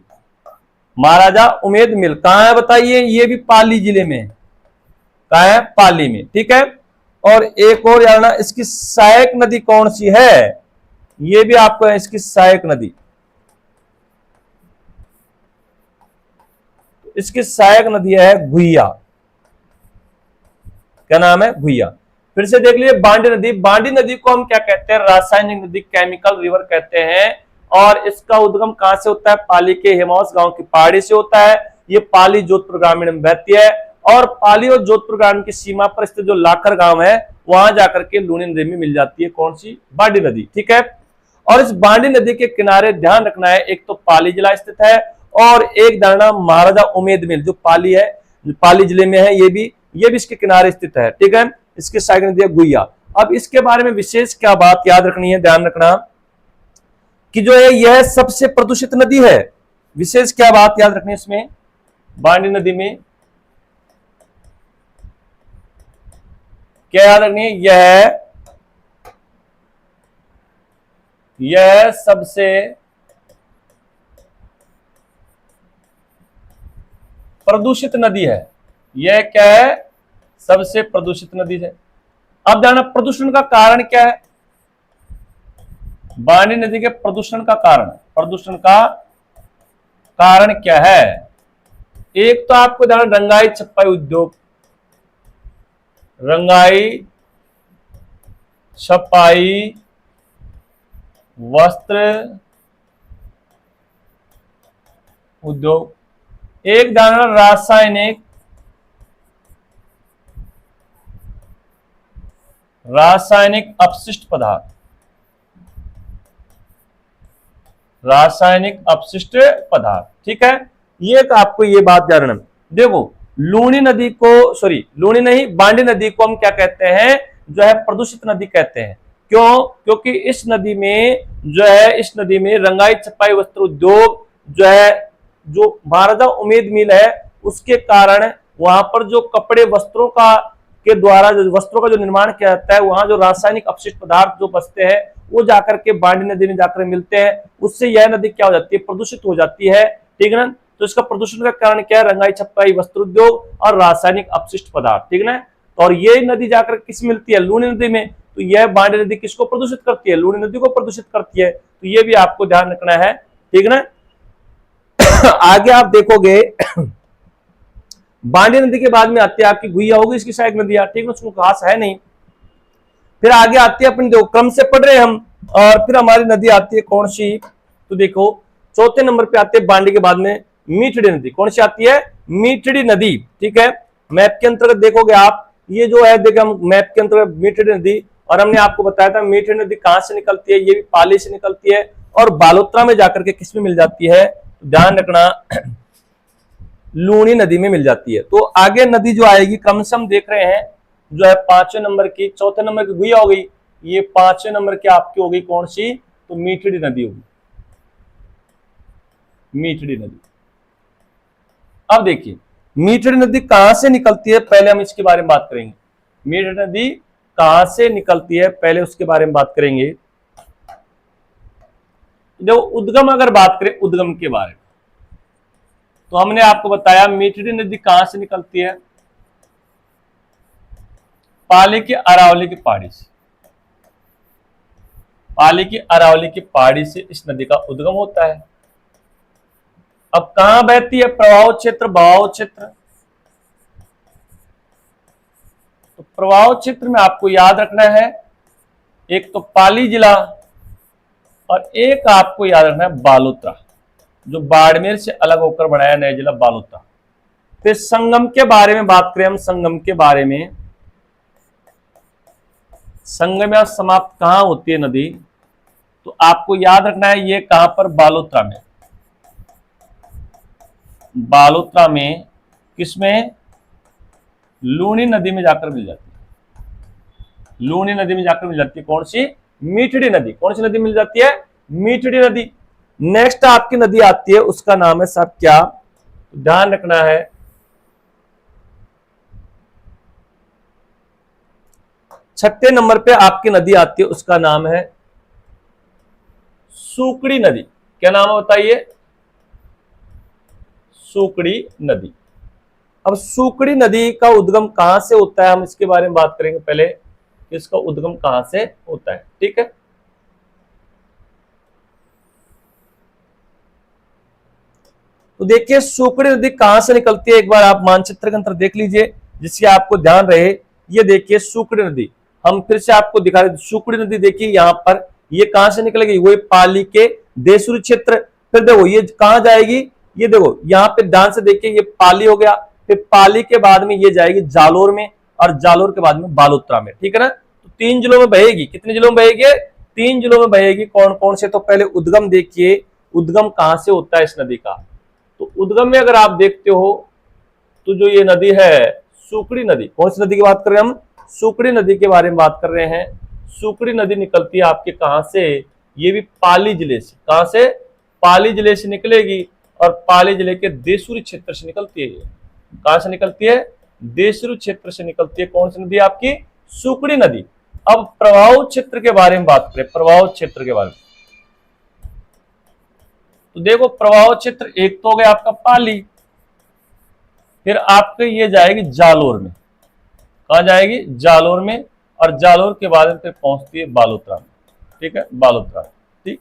महाराजा उमेद मिल कहां है बताइए? ये भी पाली जिले में, कहां है? पाली में, ठीक है। और एक और जानना, इसकी सहायक नदी कौन सी है? ये भी आपको है, इसकी सहायक नदी, इसकी सहायक नदी है घुइया। क्या नाम है? घुइया। फिर से देख लीजिए बांडी नदी, बांडी नदी को हम क्या कहते हैं? रासायनिक नदी, केमिकल रिवर कहते हैं। और इसका उद्गम कहां से होता है? पाली के हेमौस गांव की पहाड़ी से होता है। ये पाली जोधपुर ग्रामीण में बहती है, और पाली और जोधपुर ग्रामीण की सीमा पर स्थित जो लाखर गांव है, वहां जाकर के लूणी नदी में मिल जाती है। कौन सी? बांडी नदी, ठीक है। और इस बांडी नदी के किनारे ध्यान रखना है, एक तो पाली जिला स्थित है, और एक धारणा महाराजा उमेद मिल जो पाली है, पाली जिले में है, ये भी इसके किनारे स्थित है, ठीक है। इसके सहायक नदी है गुइया। अब इसके बारे में विशेष क्या बात याद रखनी है, ध्यान रखना कि जो है यह सबसे प्रदूषित नदी है। विशेष क्या बात याद रखनी है इसमें, बांडी नदी में क्या याद रखनी है? यह सबसे प्रदूषित नदी है। यह क्या है? सबसे प्रदूषित नदी है। अब जानना प्रदूषण का कारण क्या है? बांडी नदी के प्रदूषण का कारण, प्रदूषण का कारण क्या है? एक तो आपको ध्यान, रंगाई छपाई उद्योग, रंगाई छपाई वस्त्र उद्योग, एक दाना रासायनिक अपशिष्ट पदार्थ, रासायनिक अपशिष्ट पदार्थ, ठीक है। ये तो आपको ये बात ध्यान रखना। देखो लूणी नदी को, सॉरी लूणी नहीं, बांडी नदी को हम क्या कहते हैं? जो है प्रदूषित नदी कहते हैं। क्यों? क्योंकि इस नदी में जो है, इस नदी में रंगाई छपाई वस्त्र उद्योग जो है, जो महाराजा उमेद मिल है, उसके कारण वहां पर जो कपड़े वस्त्रों का के द्वारा जो वस्त्रों का जो निर्माण किया जाता है, वहां जो रासायनिक अपशिष्ट पदार्थ जो बचते हैं, वो जाकर के बांडी नदी में जाकर मिलते हैं। उससे यह नदी क्या हो जाती है? प्रदूषित हो जाती है, ठीक है ना। तो इसका प्रदूषण का कारण क्या है? रंगाई छपाई वस्त्र उद्योग और रासायनिक अपशिष्ट पदार्थ, ठीक है ना। और ये नदी जाकर किस मिलती है? लूणी नदी में। तो यह बांडी नदी किसको प्रदूषित करती है? लूणी नदी को प्रदूषित करती है। तो ये भी आपको ध्यान रखना है, ठीक है ना। आगे आप देखोगे बांडी नदी के बाद में आती है आपकी घुइया होगी, इसकी सहायक नदियां, ठीक है, उसको खास है नहीं। फिर आगे आती है, अपनी देखो क्रम से पढ़ रहे हैं हम, और फिर हमारी नदी आती है कौन सी? तो देखो चौथे नंबर पे आती है बांडी के बाद में मीठड़ी नदी। कौन सी आती है? मीठड़ी नदी, ठीक है। मैप के अंतर्गत देखोगे आप, ये जो है देखो हम मैप के अंतर्गत मीठड़ी नदी, और हमने आपको बताया था मीठड़ी नदी कहां से निकलती है? ये भी पाली से निकलती है, और बालोतरा में जाकर के किसमें मिल जाती है? ध्यान रखना लूणी नदी में मिल जाती है। तो आगे नदी जो आएगी क्रमशः हम देख रहे हैं, जो है 5वें नंबर की, 4थे नंबर की गुइया हो गई, ये 5वें नंबर की आपकी हो गई कौन सी, तो मीठड़ी नदी होगी, मीठड़ी नदी। अब देखिए मीठड़ी नदी कहां से निकलती है, पहले हम इसके बारे में बात करेंगे। मीठड़ी नदी कहां से निकलती है, पहले उसके बारे में बात करेंगे। देखो उद्गम अगर बात करें, उद्गम के बारे में, तो हमने आपको बताया मीठड़ी नदी कहां से निकलती है, पाली की अरावली की पहाड़ी से। पाली की अरावली की पहाड़ी से इस नदी का उद्गम होता है। अब कहां बहती है, प्रवाह क्षेत्र, बहाव क्षेत्र। तो प्रवाह क्षेत्र में आपको याद रखना है, एक तो पाली जिला और एक आपको याद रखना है बालोतरा, जो बाड़मेर से अलग होकर बनाया नया जिला बालोतरा। फिर संगम के बारे में बात करें हम, संगम के बारे में, संगम या समाप्त कहां होती है नदी, तो आपको याद रखना है ये कहां पर, बालोतरा में। बालोतरा में किसमें, लूणी नदी में जाकर मिल जाती है, लूणी नदी में जाकर मिल जाती है कौन सी, मीठड़ी नदी। कौन सी नदी मिल जाती है, मीठड़ी नदी। नेक्स्ट आपकी नदी आती है, उसका नाम है साहब क्या, ध्यान रखना है, 6ठे नंबर पे आपकी नदी आती है, उसका नाम है सूकड़ी नदी। क्या नाम है बताइए, सूकड़ी नदी। अब सूकड़ी नदी का उद्गम कहां से होता है, हम इसके बारे में बात करेंगे पहले, इसका उद्गम कहां से होता है, ठीक है। तो देखिए सूकड़ी नदी कहां से निकलती है, एक बार आप मानचित्र के अंदर देख लीजिए जिससे आपको ध्यान रहे। ये देखिए सूकड़ी नदी, हम फिर से आपको दिखा रहे, सूकड़ी नदी देखिए यहां पर, ये कहां से निकलेगी, वही पाली के देसुरी क्षेत्र। फिर देखो ये कहां जाएगी, ये देखो यहाँ पे ध्यान से देखिए, ये पाली हो गया, फिर पाली के बाद में ये जाएगी जालोर में, और जालोर के बाद में बालोतरा में, ठीक है ना। तो 3 जिलों में बहेगी, कितने जिलों में बहेगी, 3 जिलों में बहेगी। कौन कौन से, तो पहले उद्गम देखिए, उद्गम कहां से होता है इस नदी का। तो उद्गम में अगर आप देखते हो तो जो ये नदी है सूकड़ी नदी, कौन सी नदी की बात कर रहे हैं हम, सूकड़ी नदी के बारे में बात कर रहे हैं। सूकड़ी नदी निकलती है आपके कहां से, ये भी पाली जिले से। कहां से, पाली जिले से निकलेगी, और पाली जिले के देसुरी क्षेत्र से निकलती है। कहां से निकलती है, देसुरी क्षेत्र से निकलती है। कौन सी नदी आपकी, सूकड़ी नदी। अब प्रवाह क्षेत्र के बारे में बात करें, प्रवाह क्षेत्र के बारे में, तो देखो प्रवाह क्षेत्र एक तो हो गया आपका पाली, फिर आपके ये जाएगी जालोर में। कहा जाएगी, जालोर में, और जालोर के बाद फिर पहुंचती है बालोतरा में, ठीक है, बालोतरा, ठीक।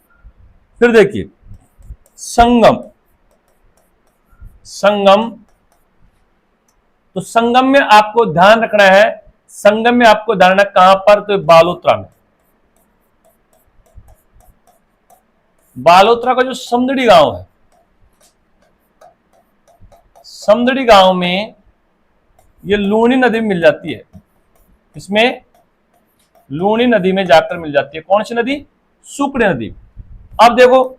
फिर देखिए संगम, संगम, तो संगम में आपको ध्यान रखना है, संगम में आपको ध्यान रखना कहां पर, तो बालोतरा में। बालोतरा का जो समदड़ी गांव है, समदड़ी गांव में ये लूणी नदी मिल जाती है, इसमें लूणी नदी में जाकर मिल जाती है। कौन सी नदी, सूकड़ी नदी। अब देखो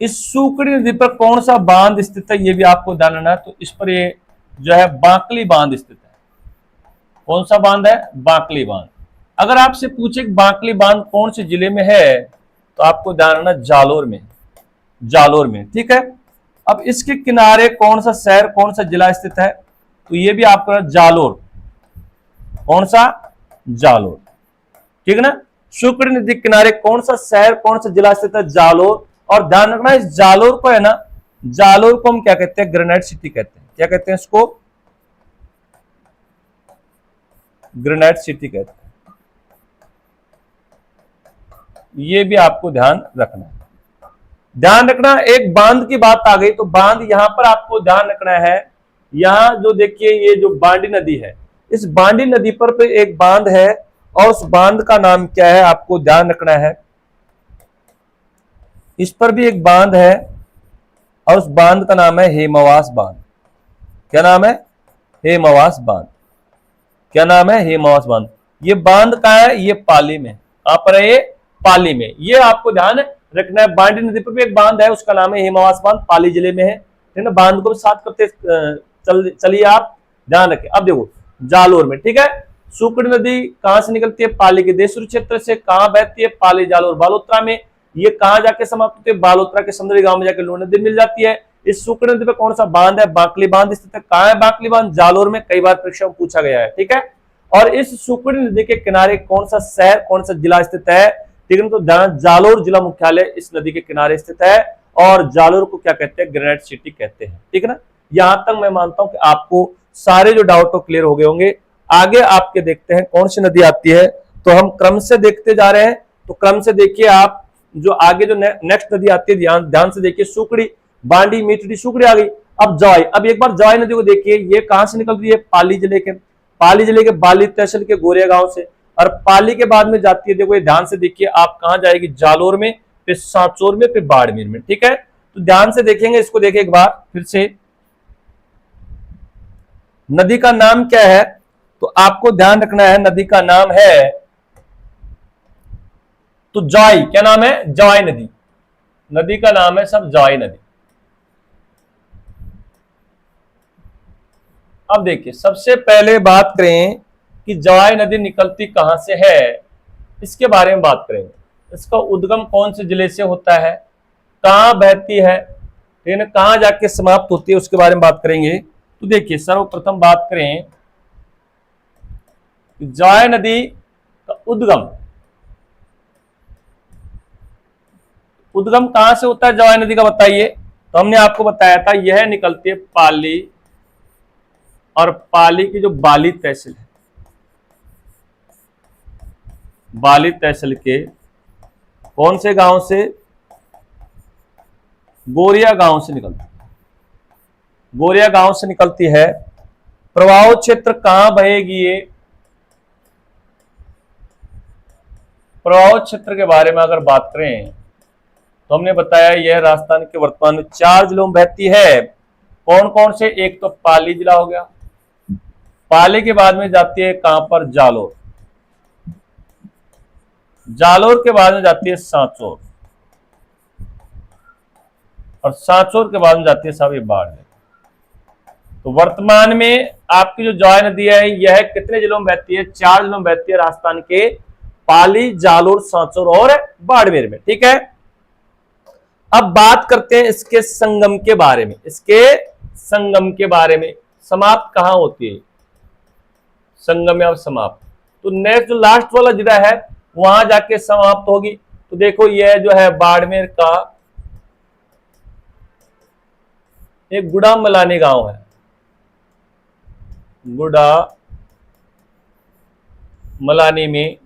इस सूकड़ी नदी पर कौन सा बांध स्थित है, ये भी आपको ध्यान रखना है। तो इस पर ये जो है बांकली बांध स्थित है। कौन सा बांध है, बांकली बांध। अगर आपसे पूछे बांकली बांध कौन से जिले में है, तो आपको ध्यान रखना जालोर में, जालोर में, ठीक है। अब इसके किनारे कौन सा शहर, कौन सा जिला स्थित है, तो ये भी आपको जालोर। कौन सा, जालोर, ठीक है ना। सूकड़ी नदी के किनारे कौन सा शहर, कौन सा जिला स्थित है, जालोर। और ध्यान रखना इस जालोर को है ना, जालोर को हम क्या कहते हैं, ग्रेनाइट सिटी कहते हैं। क्या कहते हैं इसको, ग्रेनाइट सिटी कहते हैं। ये भी आपको ध्यान रखना है। ध्यान रखना एक बांध की बात आ गई, तो बांध यहां पर आपको ध्यान रखना है। यहां जो देखिए ये जो बांडी नदी है, इस बांडी नदी पर एक बांध है, और उस बांध का नाम क्या है आपको ध्यान रखना है। इस पर भी एक बांध है, और उस बांध का नाम है हेमावास बांध। क्या नाम है, हेमावास बांध। क्या नाम है, हेमावास बांध। ये बांध कहां है, ये पाली में। कहां पर है ये, पाली में। ये आपको ध्यान रखना है। बांडी नदी पर भी एक बांध है, उसका नाम है हेमावास बांध, पाली जिले में है। है ना, बांध को भी साथ करते चलिए आप ध्यान रखें। अब देखो जालोर में, ठीक है, सुकड़ी नदी कहां से निकलती है, पाली के देशुरी क्षेत्र से। कहां बहती है, पाली जालोर बालोतरा में। ये कहां जाके समाप्त होती है, बालोतरा के समंदरी गांव में जाके लूण नदी मिल जाती है। इस सुकड़ी नदी पे कौन सा बांध है, बाकली बांध स्थित है। कहां है बाकली बांध, जालोर में, कई बार परीक्षा में पूछा गया है, ठीक है। और इस सुकड़ी नदी के किनारे कौन सा शहर, कौन सा जिला स्थित है, ठीक है, तो जालोर जिला मुख्यालय इस नदी के किनारे स्थित है। और जालोर को क्या कहते हैं, ग्रेनाइट सिटी कहते हैं, ठीक है ना। यहां तक मैं मानता हूं कि आपको सारे जो डाउट तो क्लियर हो गए होंगे। आगे आपके देखते हैं कौन सी नदी आती है, तो हम क्रम से देखते जा रहे हैं। तो क्रम से देखिए आप, जो आगे जो नेक्स्ट नदी आती है, ध्यान से देखिए, सुकड़ी, बांडी, मीठड़ी, सुकड़ी आ गई। अब जवाई, अब एक बार जवाई नदी को देखिए, ये कहां से निकल रही है, पाली जिले के बाली तहसील के गोरिया गांव से। और पाली के बाद में जाती है, देखो ये ध्यान से देखिए आप, कहां जाएगी, जालोर में, फिर सांचौर में, फिर बाड़मेर में, ठीक है। तो ध्यान से देखेंगे, इसको देखिए एक बार फिर से। नदी का नाम क्या है, तो आपको ध्यान रखना है, नदी का नाम है तो जवाई, क्या नाम है, जवाई नदी। नदी का नाम है सब जवाई नदी। अब देखिए सबसे पहले बात करें कि जवाई नदी निकलती कहां से है, इसके बारे में बात करेंगे। इसका उद्गम कौन से जिले से होता है, कहां बहती है, ठीक है, कहां जाके समाप्त होती है, उसके बारे में बात करेंगे। तो देखिए सर्वप्रथम बात करें जवाई नदी का उद्गम कहां से होता है जवाई नदी का, बताइए। तो हमने आपको बताया था यह निकलती है पाली, और पाली की जो बाली तहसील है, बाली तहसील के कौन से गांव से, गोरिया गांव से निकलती है, गोरिया गांव से निकलती है। प्रवाह क्षेत्र कहां बहेगी ये, प्रवाह क्षेत्र के बारे में अगर बात करें तो हमने बताया यह राजस्थान के वर्तमान में 4 जिलों में बहती है। कौन कौन से, एक तो पाली जिला हो गया, पाली के बाद में जाती है कहां पर, जालोर, जालोर के बाद में जाती है सांचौर, और सांचौर के बाद में जाती है साहब ये बाड़मेर। तो वर्तमान में आपकी जो जवाई नदी है यह कितने जिलों में बहती है, 4 जिलों में बहती है, राजस्थान के पाली, जालोर, सांचौर और बाड़मेर में, ठीक है। अब बात करते हैं इसके संगम के बारे में, इसके संगम के बारे में, समाप्त कहां होती है, संगम या समाप्त। तो नेक्स्ट जो लास्ट वाला जिला है वहां जाके समाप्त होगी। तो देखो यह जो है बाड़मेर का एक गुड़ा मलानी गांव है, गुड़ा मलानी में,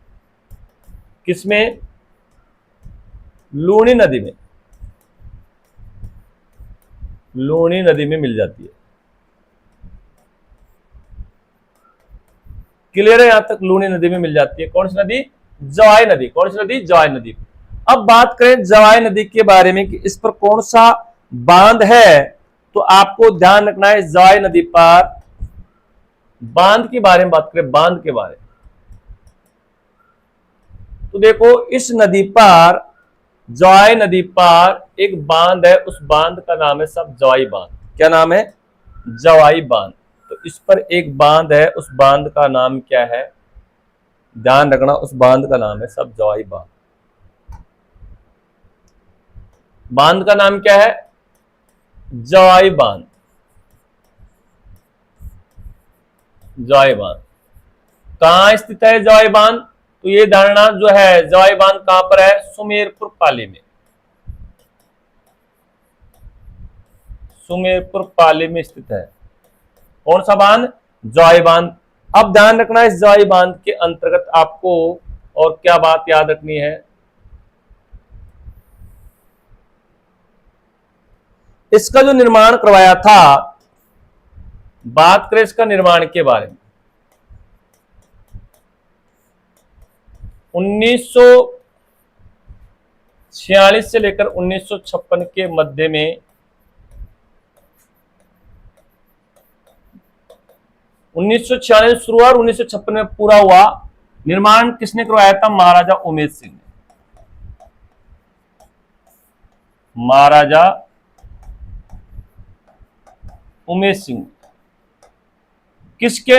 किसमें, लूणी नदी में, लूणी नदी में मिल जाती है। क्लियर है, यहां तक लूणी नदी में मिल जाती है। कौन सी नदी, जवाई नदी, कौन सी नदी, जवाई नदी। अब बात करें जवाई नदी के बारे में कि इस पर कौन सा बांध है, तो आपको ध्यान रखना है जवाई नदी पर बांध के बारे में बात करें, बांध के बारे में। तो देखो इस नदी पर, जवाई नदी पर एक बांध है, उस बांध का नाम है सब जवाई बांध। क्या नाम है, जवाई बांध। तो इस पर एक बांध है, उस बांध का नाम क्या है, ध्यान रखना, उस बांध का नाम है सब जवाई बांध। बांध का नाम क्या है, जवाई बांध, जवाई बांध। कहां स्थित है जवाई बांध, तो ये धारणा जो है जवाई बांध कहां पर है, सुमेरपुर पाली में, सुमेरपुर पाली में स्थित है। कौन सा बांध, जवाई बांध। अब ध्यान रखना है इस जवाई बांध के अंतर्गत आपको और क्या बात याद रखनी है, इसका जो निर्माण करवाया था, बात करें इसका निर्माण के बारे में, 1946 से लेकर 1956 के मध्य में, 1946 शुरू हुआ और 1956 में पूरा हुआ। निर्माण किसने करवाया था, महाराजा उमेद सिंह ने, महाराजा उमेश सिंह। किसके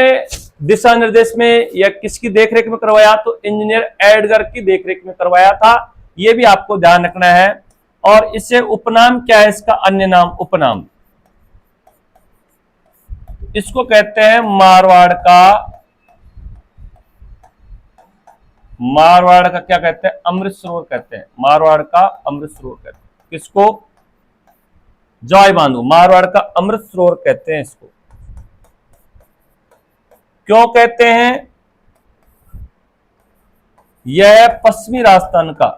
दिशा निर्देश में या किसकी देखरेख में करवाया? तो इंजीनियर एडगर की देखरेख में करवाया था। यह भी आपको ध्यान रखना है। और इसे उपनाम क्या है? इसका अन्य नाम उपनाम, इसको कहते हैं मारवाड़ का क्या कहते हैं? अमृत सरोवर कहते हैं। मारवाड़ का अमृत सरोवर कहते हैं। किसको? जॉय बांधू। मारवाड़ का अमृत सरोवर कहते हैं इसको। क्यों कहते हैं? यह पश्चिमी राजस्थान का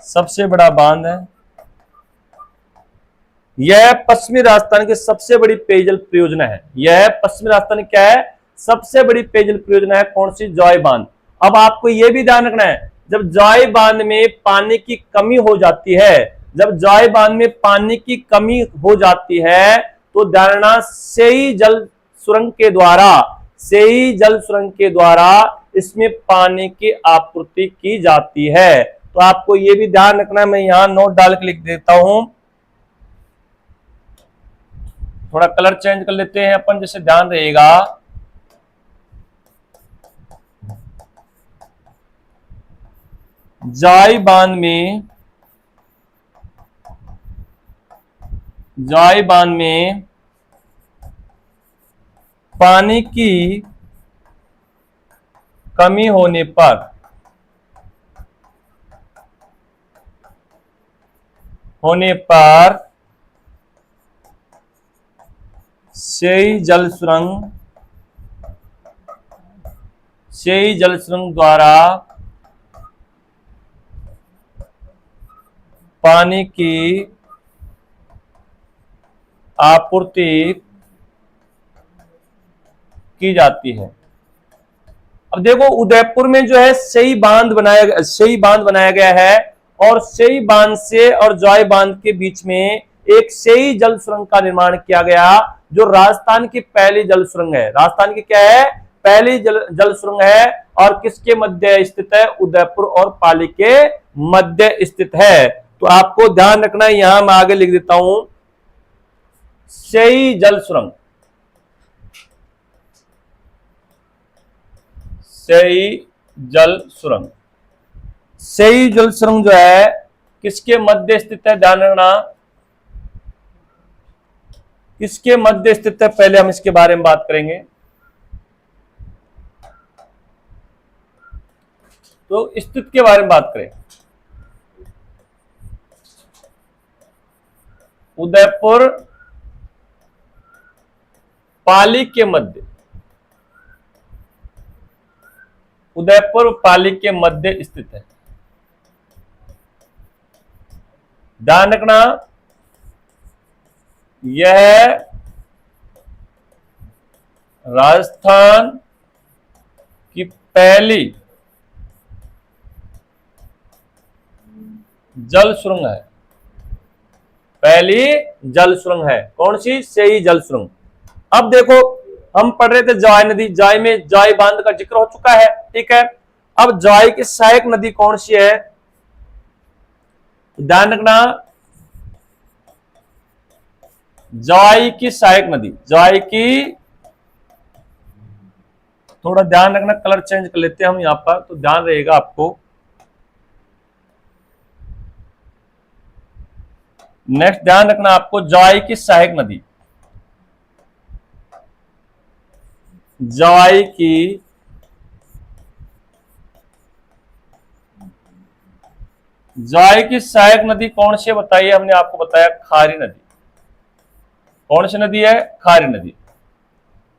सबसे बड़ा बांध है। यह पश्चिमी राजस्थान की सबसे बड़ी पेयजल परियोजना है। यह पश्चिमी राजस्थान की क्या है? सबसे बड़ी पेयजल परियोजना है। कौन सी? जॉय बांध। अब आपको यह भी ध्यान रखना है, जब जॉय बांध में पानी की कमी हो जाती है, तो धारणा से ही जल सुरंग के द्वारा इसमें पानी की आपूर्ति की जाती है। तो आपको यह भी ध्यान रखना है। मैं यहां नोट डाल के लिख देता हूं, थोड़ा कलर चेंज कर लेते हैं अपन, जैसे ध्यान रहेगा। जॉय बांध में पानी की कमी होने पर सेई जल सुरंग द्वारा पानी की आपूर्ति की जाती है। अब देखो, उदयपुर में जो है सेई बांध बनाया गया है, और सेई बांध से और जॉय बांध के बीच में एक सेई जल सुरंग का निर्माण किया गया, जो राजस्थान की पहली जल सुरंग है। राजस्थान की क्या है? पहली जल सुरंग है। और किसके मध्य स्थित है? उदयपुर और पाली के मध्य स्थित है। तो आपको ध्यान रखना है, यहां मैं आगे लिख देता हूं, सेई जल सुरंग। सेई जल सुरंग जो है किसके मध्य स्थित है? ध्यान रखना, किसके मध्य स्थित है? पहले हम इसके बारे में बात करेंगे। तो स्थित के बारे में बात करें, उदयपुर पाली के मध्य स्थित है। ध्यान रखना, यह राजस्थान की पहली जल सुरंग है। कौन सी? सेई जल सुरंग। अब देखो, हम पढ़ रहे थे जॉय नदी, जॉय में जॉय बांध का जिक्र हो चुका है, ठीक है। अब जॉय की सहायक नदी कौन सी है? ध्यान रखना, जॉय की सहायक नदी, थोड़ा ध्यान रखना, कलर चेंज कर लेते हैं हम यहां पर, तो ध्यान रहेगा आपको। नेक्स्ट ध्यान रखना आपको, जॉय की सहायक नदी, जॉय की सहायक नदी कौन सी बताइए? हमने आपको बताया खारी नदी। कौन सी नदी है? खारी नदी।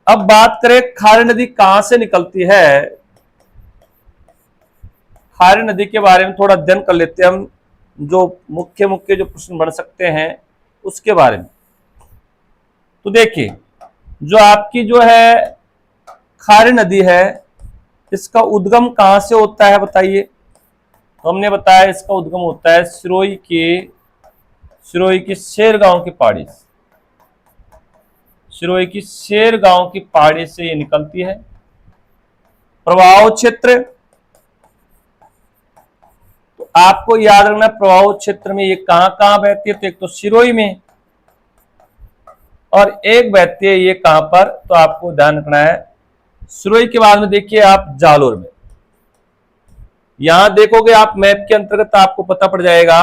अब बात करें खारी नदी कहां से निकलती है। खारी नदी के बारे में थोड़ा अध्ययन कर लेते हैं हम, जो मुख्य जो प्रश्न बन सकते हैं उसके बारे में। तो देखिए, जो आपकी जो है खारी नदी है, इसका उद्गम कहां से होता है बताइए? तो हमने बताया इसका उद्गम होता है सिरोही की शेर गांव की पहाड़ी से। सिरोही की शेर गांव की पहाड़ी से ये निकलती है। प्रवाह क्षेत्र, तो आपको याद रखना प्रवाह क्षेत्र में ये कहां कहां बहती है, तो एक तो सिरोही में और एक बहती है ये कहां पर, तो आपको ध्यान रखना है सिरोही के बाद में देखिए आप जालोर में। यहां देखोगे आप मैप के अंतर्गत आपको पता पड़ जाएगा,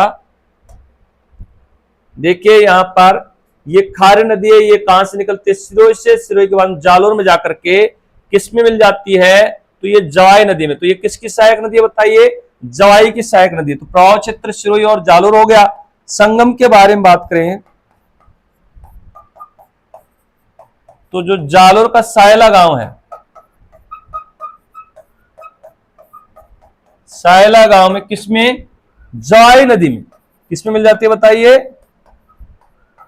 देखिए यहां पर ये खारी नदी है, ये कहां से निकलती है, सिरोही से, सिरोही के बाद जालोर में जाकर के किस में मिल जाती है, तो ये जवाई नदी में। तो ये किसकी सहायक नदी है बताइए, जवाई की सहायक नदी। तो प्रवाह क्षेत्र सिरोही और जालोर हो गया। संगम के बारे में बात करें तो जो जालोर का सायला गांव है, सायला गांव में किसमें, जवाई नदी में, किसमें मिल जाती है बताइए,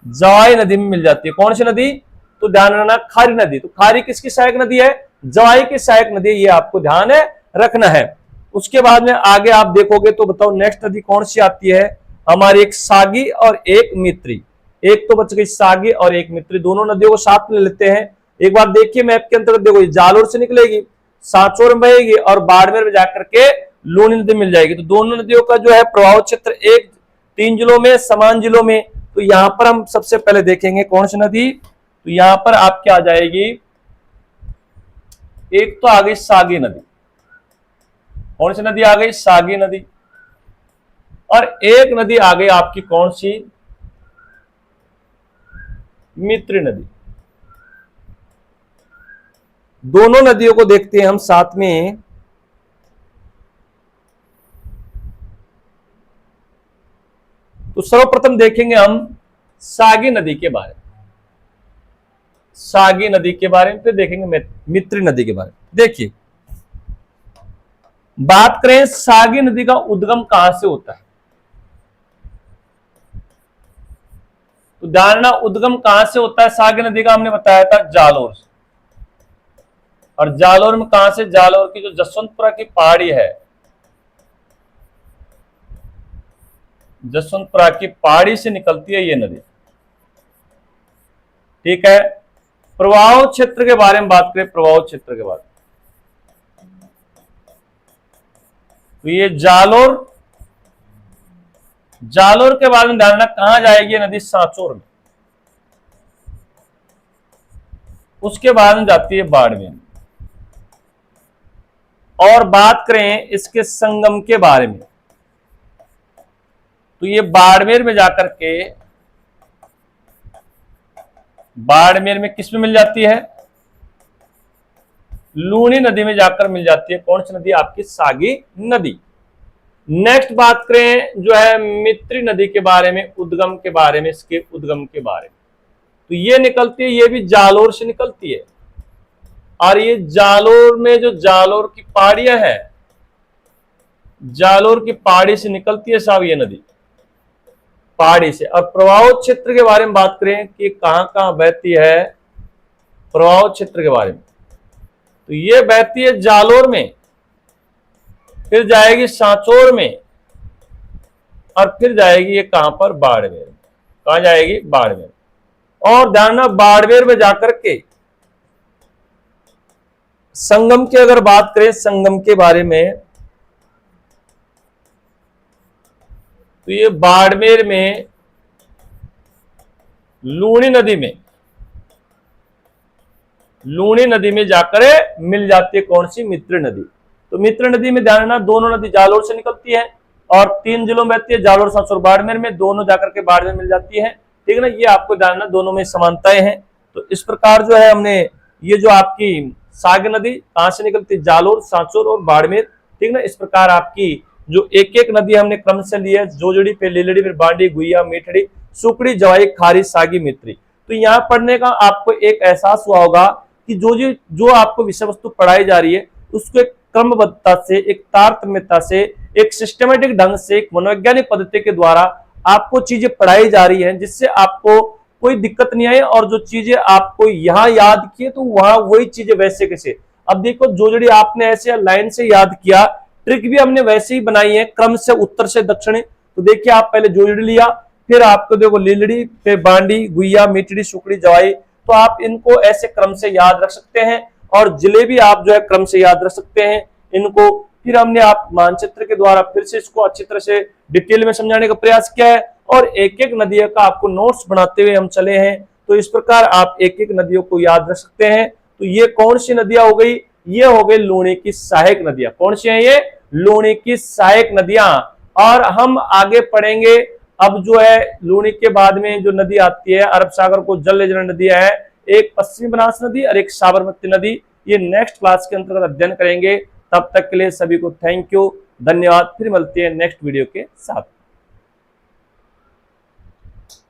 जवाई नदी में मिल जाती है। कौन सी नदी, तो ध्यान रखना खारी नदी। तो खारी किसकी सहायक नदी है, जवाई की सहायक नदी, ये आपको ध्यान रखना है। उसके बाद में आगे आप देखोगे तो बताओ नेक्स्ट नदी कौन सी आती है, हमारी एक सागी और एक मित्री। एक तो बच गई सागी और एक मित्री, दोनों नदियों को साथ में लेते हैं। एक बार देखिए मैप के अंतर्गत, देखो जालोर से निकलेगी, सांचौर में बहेगी और बाड़मेर में जाकर के लूनी नदी मिल जाएगी। तो दोनों नदियों का जो है प्रवाह क्षेत्र एक 3 जिलों में, समान जिलों में। तो यहां पर हम सबसे पहले देखेंगे कौन सी नदी, तो यहां पर आपके आ जाएगी, एक तो आ गई सागी नदी। कौन सी नदी आ गई, सागी नदी। और एक नदी आ गई आपकी कौन सी, मित्री नदी। दोनों नदियों को देखते हैं हम साथ में। तो सर्वप्रथम देखेंगे हम सागी नदी के बारे में, सागी नदी के बारे में, फिर देखेंगे मित्री नदी के बारे में। देखिए बात करें सागी नदी का उद्गम कहां से होता है, तो ध्यान, उद्गम कहां से होता है सागी नदी का, हमने बताया था जालोर से। और जालोर में कहां से, जालोर की जो जसवंतपुरा की पहाड़ी है, जसवंतपुरा की पहाड़ी से निकलती है ये नदी। ठीक है, प्रवाह क्षेत्र के बारे में बात करें, प्रवाह क्षेत्र के बारे में, तो ये जालोर, जालोर के बाद में ध्यान रखना कहां जाएगी नदी, सांचौर में। उसके बाद में जाती है बाड़मेर। और बात करें इसके संगम के बारे में, तो ये बाड़मेर में जाकर के, बाड़मेर में किस में मिल जाती है, लूनी नदी में जाकर मिल जाती है। कौन सी नदी, आपकी सागी नदी। नेक्स्ट बात करें जो है मित्री नदी के बारे में, उद्गम के बारे में, इसके उद्गम के बारे में, तो ये निकलती है, ये भी जालोर से निकलती है। और ये जालोर में जो जालोर की पहाड़ियां हैं, जालोर की पहाड़ी से निकलती है साहब ये नदी, पहाड़ी से। और प्रवाह क्षेत्र के बारे में बात करें कि कहां कहां बहती है, प्रवाह क्षेत्र के बारे में, तो ये बहती है जालोर में, फिर जाएगी सांचौर में, और फिर जाएगी ये कहां पर, बाड़मेर। कहां जाएगी, बाड़मेर। और ध्यान रखना बाड़मेर में जाकर के संगम की अगर बात करें, संगम के बारे में, तो ये बाड़मेर में लूनी नदी में, लूनी नदी में जाकर मिल जाती है कौन सी, मित्र नदी। तो मित्र नदी में ध्यान रखना दोनों नदी जालोर से निकलती है और 3 जिलों में बहती है, जालोर, सांचौर, बाड़मेर में, दोनों जाकर के बाड़मेर मिल जाती है। ठीक है ना, ये आपको ध्यान रखना दोनों में समानताएं हैं। तो इस प्रकार जो है हमने ये जो आपकी सागी नदी कहां से निकलती है, जालोर, सांचौर और बाड़मेर। ठीक ना, इस प्रकार आपकी जो एक एक नदी हमने क्रम से ली है, जोजड़ी, फिर लीलड़ी, फिर बांडी, गुइया, मीठड़ी, सुकड़ी, जवाई, खारी, सागी, मित्री। तो यहाँ पढ़ने का आपको एक एहसास हुआ होगा कि जो आपको विषय वस्तु पढ़ाई जा रही है उसको एक क्रमबद्धता से, एक तारतम्यता से, एक सिस्टमेटिक ढंग से, एक मनोवैज्ञानिक पद्धति के द्वारा आपको चीजें पढ़ाई जा रही है, जिससे आपको कोई दिक्कत नहीं आई। और जो चीजें आपको यहाँ याद किए तो वहां वही चीजें वैसे कैसे, अब देखो जोजड़ी आपने ऐसे लाइन से याद किया, ट्रिक भी हमने वैसे ही बनाई है, क्रम से उत्तर से दक्षिण। तो देखिए आप पहले जोजड़ी लिया, फिर आपको देखो लीलड़ी, फिर बांडी, गुइया, मीठड़ी, सुकड़ी, जवाई। तो आप इनको ऐसे क्रम से याद रख सकते हैं और जिले भी आप जो है क्रम से याद रख सकते हैं इनको। फिर हमने आप मानचित्र के द्वारा फिर से इसको अच्छी तरह से डिटेल में समझाने का प्रयास किया है और एक एक नदियों का आपको नोट्स बनाते हुए हम चले हैं। तो इस प्रकार आप एक एक नदियों को याद रख सकते हैं। तो ये कौन सी नदियां हो गई, ये हो गई लूणी की सहायक नदियां। कौन सी हैं ये, लूणी की सहायक नदियां। और हम आगे पढ़ेंगे अब जो है लूणी के बाद में जो नदी आती है अरब सागर को जल ले जाने नदियां है, एक पश्चिमी बनास नदी और एक साबरमती नदी। ये नेक्स्ट क्लास के अंतर्गत अध्ययन करेंगे। तब तक के लिए सभी को थैंक यू, धन्यवाद। फिर मिलते हैं नेक्स्ट वीडियो के साथ।